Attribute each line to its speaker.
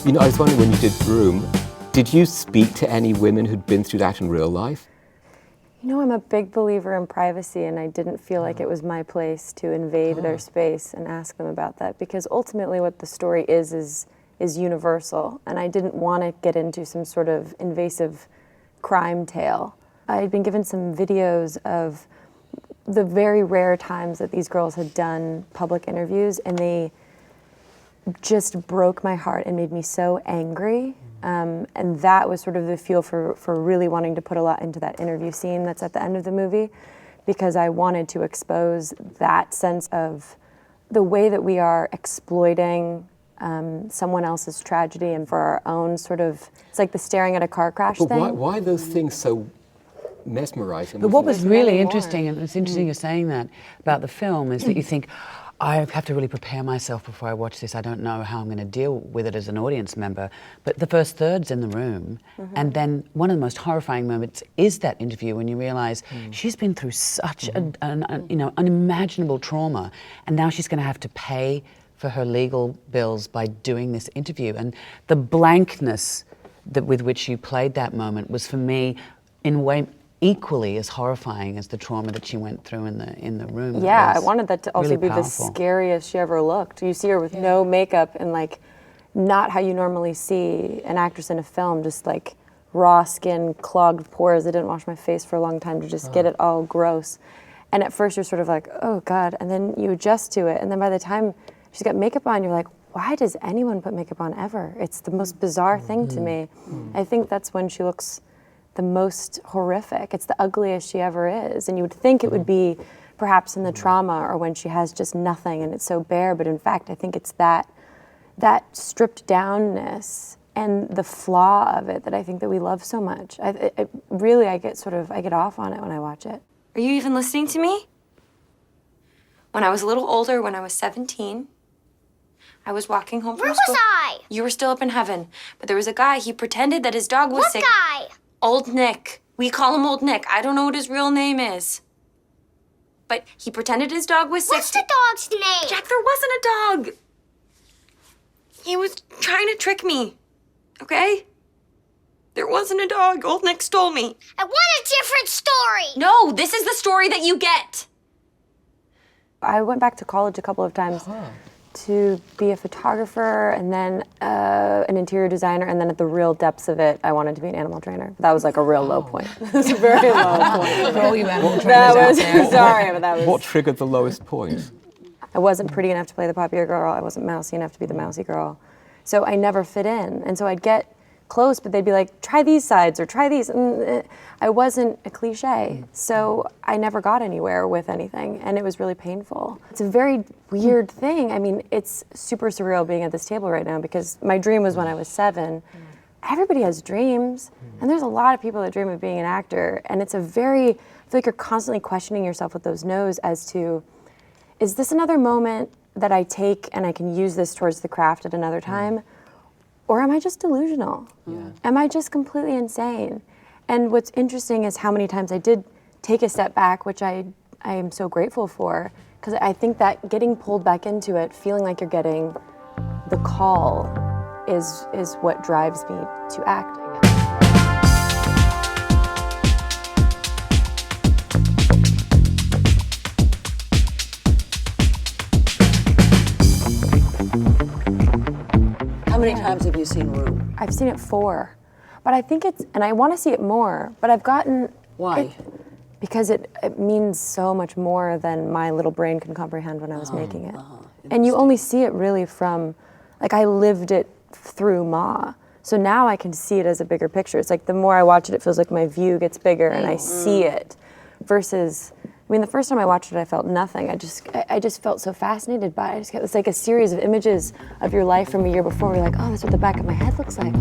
Speaker 1: You know, I was wondering, when you did Broom, did you speak to any women who'd been through that in real life?
Speaker 2: You know, I'm a big believer in privacy, and I didn't feel like it was my place to invade their space and ask them about that, because ultimately what the story is universal, and I didn't want to get into some sort of invasive crime tale. I had been given some videos of the very rare times that these girls had done public interviews, and they just broke my heart and made me so angry. And that was sort of the fuel for really wanting to put a lot into that interview scene that's at the end of the movie, because I wanted to expose that sense of the way that we are exploiting someone else's tragedy and for our own sort of, it's like the staring at a car crash thing.
Speaker 1: But why are those things so mesmerizing?
Speaker 3: But what was really interesting, and it's interesting you're saying that about the film, is that you think, I have to really prepare myself before I watch this. I don't know how I'm going to deal with it as an audience member. But the first third's in the room, and then one of the most horrifying moments is that interview when you realize she's been through such an unimaginable trauma, and now she's going to have to pay for her legal bills by doing this interview. And the blankness with which you played that moment was, for me, in a way, equally as horrifying as the trauma that she went through in the room.
Speaker 2: Yeah, I wanted that to also
Speaker 3: really
Speaker 2: be the scariest she ever looked. You see her with no makeup and like not how you normally see an actress in a film, just like raw skin, clogged pores. I didn't wash my face for a long time to just get it all gross. And at first you're sort of like, oh God, and then you adjust to it. And then by the time she's got makeup on, you're like, why does anyone put makeup on ever? It's the most bizarre thing to me. I think that's when she looks the most horrific. It's the ugliest she ever is. And you would think it would be perhaps in the trauma or when she has just nothing and it's so bare, but in fact I think it's that stripped downness and the flaw of it that I think that we love so much. I get off on it when I watch it.
Speaker 4: Are you even listening to me? When I was a little older, when I was 17, I was walking home from school.
Speaker 5: Where was I?
Speaker 4: You were still up in heaven. But there was a guy, he pretended that his dog was sick.
Speaker 5: What guy?
Speaker 4: Old Nick. We call him Old Nick. I don't know what his real name is. But he pretended his dog was sick.
Speaker 5: What's the dog's name?
Speaker 4: Jack, there wasn't a dog. He was trying to trick me, okay? There wasn't a dog. Old Nick stole me.
Speaker 5: I want a different story.
Speaker 4: No, this is the story that you get.
Speaker 2: I went back to college a couple of times to be a photographer and then an interior designer, and then at the real depths of it, I wanted to be an animal trainer. That was like a real low point. It was a very low point.
Speaker 3: For all you animal trainers out there.
Speaker 2: Sorry, but that was...
Speaker 1: What triggered the lowest point?
Speaker 2: I wasn't pretty enough to play the popular girl. I wasn't mousy enough to be the mousy girl. So I never fit in. And so I'd get close, but they'd be like, try these sides or try these. And I wasn't a cliche. So I never got anywhere with anything. And it was really painful. It's a very weird thing. I mean, it's super surreal being at this table right now, because my dream was when I was 7. Everybody has dreams. And there's a lot of people that dream of being an actor. And it's I feel like you're constantly questioning yourself with those no's as to, is this another moment that I take and I can use this towards the craft at another time? Or am I just delusional? Am I just completely insane? And what's interesting is how many times I did take a step back, which I am so grateful for, because I think that getting pulled back into it, feeling like you're getting the call, is what drives me to act.
Speaker 6: How many times have you seen Room?
Speaker 2: I've seen it 4, but I think and I want to see it more, but I've gotten...
Speaker 6: Why?
Speaker 2: Because it means so much more than my little brain can comprehend when I was making it. And you only see it really from, like, I lived it through Ma. So now I can see it as a bigger picture. It's like the more I watch it, it feels like my view gets bigger and I see it. Versus, I mean, the first time I watched it, I felt nothing. I just felt so fascinated by it. It's like a series of images of your life from a year before. You're like, oh, that's what the back of my head looks like.